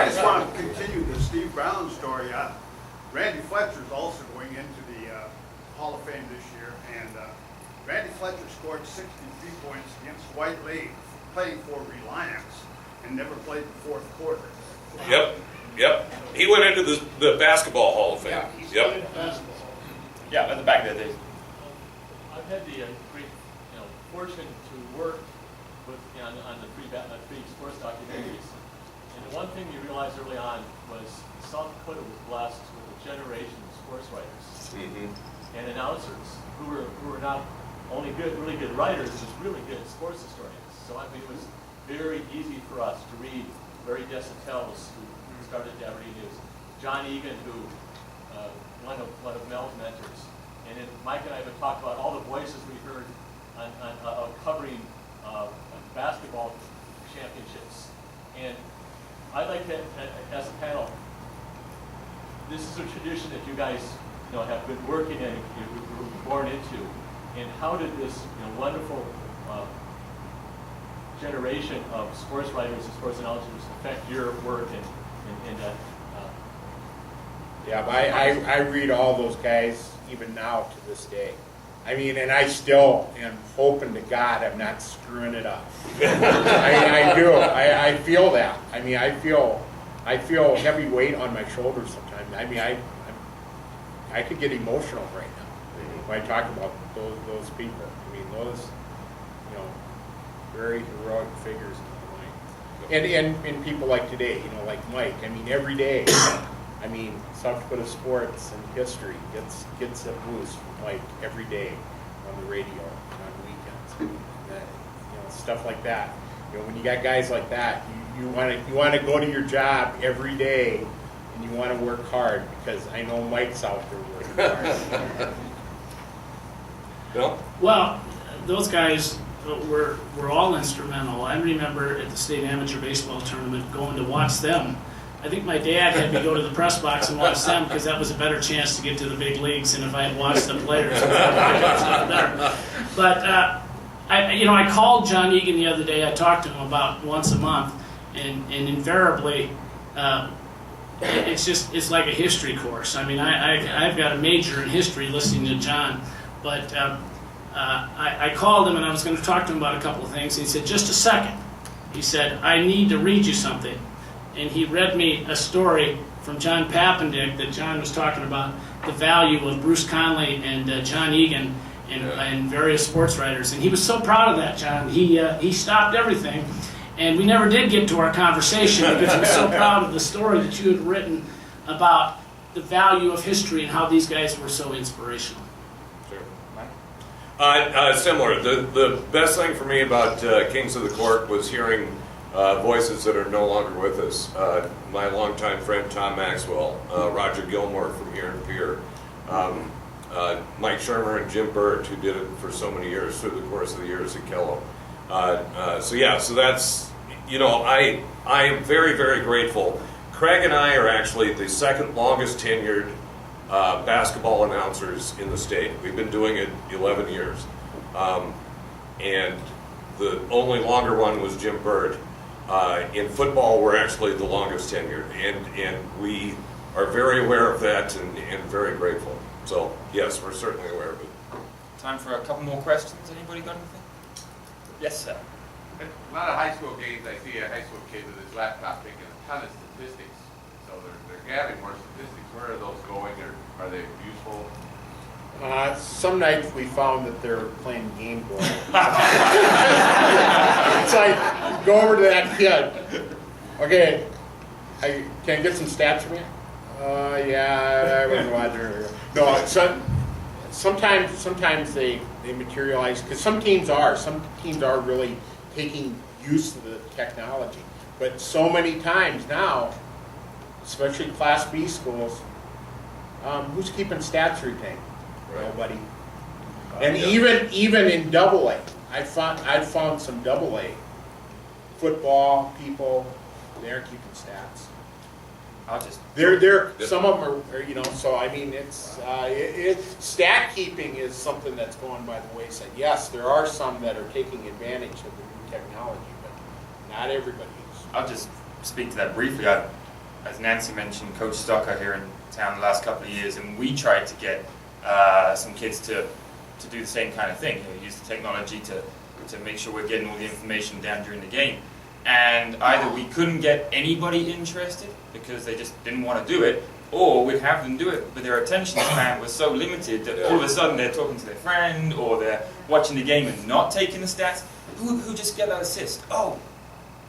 I just want to continue the Steve Brown story. Randy Fletcher's also going into the Hall of Fame this year, and Randy Fletcher scored 63 points against White Lake, playing for Reliance, and never played the fourth quarter. Yep. He went into the Basketball Hall of Fame. Yeah, Yeah, at the back of the day. I've had the great, fortune to work with on the three sports documentaries, and the one thing you realized early on was South Dakota was blessed with a generation of sports writers and announcers who were not only really good writers, but really good sports historians. So I mean, it was very easy for us to read Larry Desautel's, who started the Aberdeen News, John Egan, who one of Mel's mentors. And then Mike and I have talked about all the voices we heard on covering basketball championships. And I'd like to, as a panel, this is a tradition that you guys have been working in, you were born into. And how did this wonderful generation of sports writers and sports announcers affect your work in that? Yeah, I read all those guys even now to this day. I mean, and I still am hoping to God I'm not screwing it up. I do. I feel that. I mean, I feel heavy weight on my shoulders sometimes. I mean, I could get emotional right now when I talk about those people. I mean, those very heroic figures in my mind. And people like today, like Mike. I mean, every day. I mean, South Dakota sports and history gets a boost from Mike every day on the radio and on weekends. And stuff like that. When you got guys like that, you want to go to your job every day and you want to work hard, because I know Mike's out there working hard. Bill? Well, those guys were all instrumental. I remember at the state amateur baseball tournament going to watch them. I think my dad had me go to the press box and watch them, because that was a better chance to get to the big leagues than if I had watched the players. But I called John Egan the other day. I talked to him about once a month, and invariably, it's like a history course. I mean, I've got a major in history listening to John, but I called him and I was going to talk to him about a couple of things. He said, "Just a second." He said, "I need to read you something." And he read me a story from John Papendick that John was talking about, the value of Bruce Conley and John Egan and various sports writers. And he was so proud of that, John. He stopped everything, and we never did get to our conversation because he was so proud of the story that you had written about the value of history and how these guys were so inspirational. Similar. The best thing for me about Kings of the Court was hearing voices that are no longer with us. My longtime friend Tom Maxwell, Roger Gilmore from here in Pierre, Mike Shermer and Jim Burt, who did it for so many years through the course of the years at Kello. So that's, I am very, very grateful. Craig and I are actually the second longest tenured basketball announcers in the state. We've been doing it 11 years. And the only longer one was Jim Burt. In football, we're actually the longest tenured, and we are very aware of that and very grateful. So, yes, we're certainly aware of it. Time for a couple more questions. Anybody got anything? Yes, sir. At a lot of high school games, I see a high school kid with his laptop taking a ton of statistics. So they're gathering more statistics. Where are those going? Are they useful? Some nights we found that they're playing Game Boy. It's like, go over to that kid. Okay, can I get some stats from you? Yeah, I was watching. No, sometimes they materialize, because some teams are really taking use of the technology. But so many times now, especially Class B schools, who's keeping stats retained? Right. Nobody. And even in AA, I found some AA football people, they're keeping stats. They're some of them are so I mean it's stat keeping is something that's going by the wayside. Yes, there are some that are taking advantage of the new technology, but not everybody is. I'll just speak to that briefly. I as Nancy mentioned, Coach Stocker here in town the last couple of years, and we tried to get some kids to do the same kind of thing. You know, use the technology to make sure we're getting all the information down during the game. And either we couldn't get anybody interested because they just didn't want to do it, or we'd have them do it, but their attention span was so limited that all of a sudden they're talking to their friend, or they're watching the game and not taking the stats. Who just get that assist? Oh,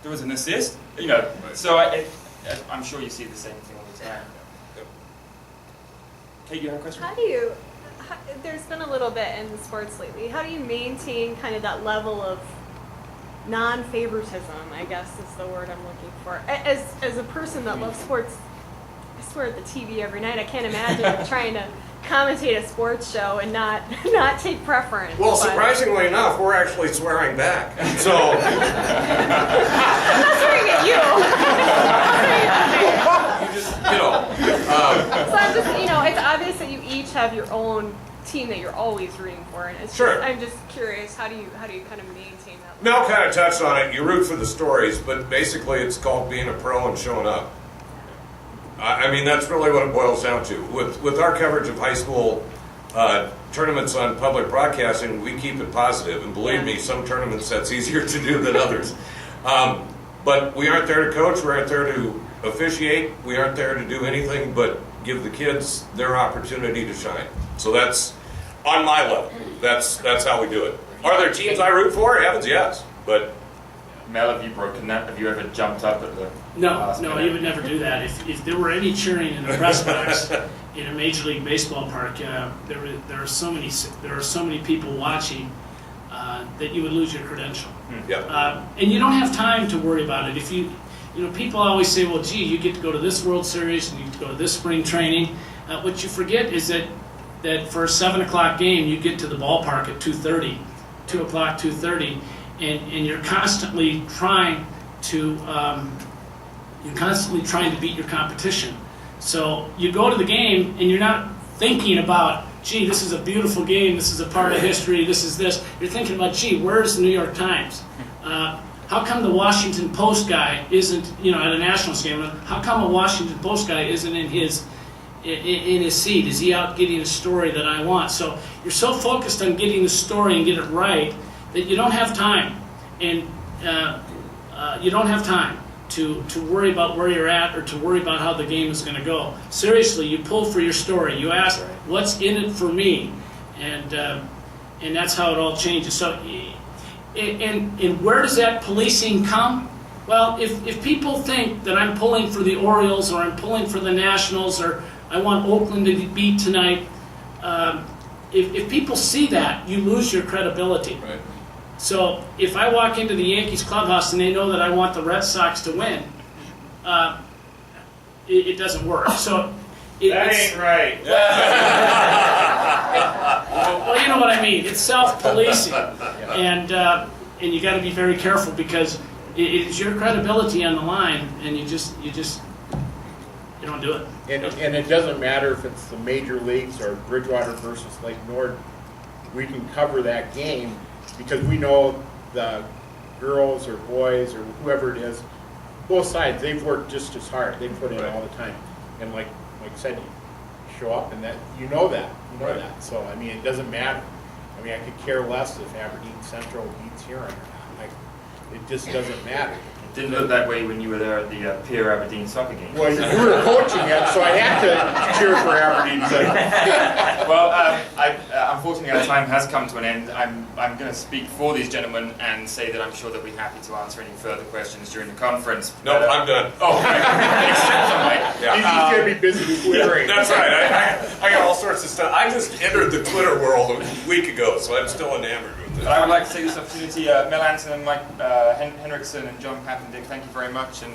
there was an assist? You know, so I'm sure you see the same thing all the time. Kate, you have a question? There's been a little bit in sports lately. How do you maintain kind of that level of non-favoritism, I guess is the word I'm looking for? As a person that loves sports, I swear at the TV every night. I can't imagine trying to commentate a sports show and not take preference. Well, surprisingly enough, we're actually swearing back. So I'm not swearing at you. you just, you know. So I'm just, it's obvious that you each have your own team that you're always rooting for, and it's Sure. just, I'm just curious, how do you kind of maintain that? Mel kind of touched on it. You root for the stories, but basically it's called being a pro and showing up. I mean, that's really what it boils down to. With our coverage of high school tournaments on public broadcasting, we keep it positive. And believe me, some tournaments that's easier to do than others. But we aren't there to coach. We aren't there to officiate. We aren't there to do anything but give the kids their opportunity to shine. So that's on my level. That's how we do it. Are there teams I root for? Heavens, yes. But Mel, have you broken that? Have you ever jumped up at the No, you would never do that. If there were any cheering in the press box in a Major League Baseball park, there are so many people watching that you would lose your credential. yeah. And you don't have time to worry about it. If people always say, well, gee, you get to go to this World Series and you get to go to this spring training. What you forget is that for a 7 o'clock game, you get to the ballpark at 2:30, 2 o'clock, 2:30, and you're constantly trying to beat your competition. So you go to the game and you're not thinking about, gee, this is a beautiful game, this is a part of history, this is this. You're thinking about, gee, where's the New York Times? How come the Washington Post guy isn't, at a Nationals game, how come a Washington Post guy isn't in his seat? Is he out getting a story that I want? So you're so focused on getting the story and get it right that you don't have time. And you don't have time to worry about where you're at or to worry about how the game is going to go. Seriously, you pull for your story. You ask, what's in it for me? And that's how it all changes. So, and where does that policing come? Well, if people think that I'm pulling for the Orioles or I'm pulling for the Nationals or I want Oakland to beat tonight, if people see that, you lose your credibility. Right. So if I walk into the Yankees clubhouse and they know that I want the Red Sox to win, it doesn't work. So That ain't right. well, you know what I mean. It's self-policing, and you got to be very careful because it's your credibility on the line, and you don't do it. And it doesn't matter if it's the major leagues or Bridgewater versus Lake Nord. We can cover that game because we know the girls or boys or whoever it is, both sides, they've worked just as hard. They put in all the time. And like said, you show up and that you know that. That. So, I mean, it doesn't matter. I mean, I could care less if Aberdeen Central beats Huron or not. It just doesn't matter. It didn't look that way when you were there at the Pierre Aberdeen soccer game. Well, you were coaching it, so I had to cheer for Aberdeen Central. Well, unfortunately, our time has come to an end. I'm going to speak for these gentlemen and say that I'm sure they'll be happy to answer any further questions during the conference. No, I'm done. Oh, except on Mike. He's going to be busy twittering. That's right. I got all sorts of stuff. I just entered the Twitter world a week ago, so I'm still enamored with it. But I would like to take this opportunity, Mel Antonen, Mike Henriksen, and John Papendick, thank you very much. And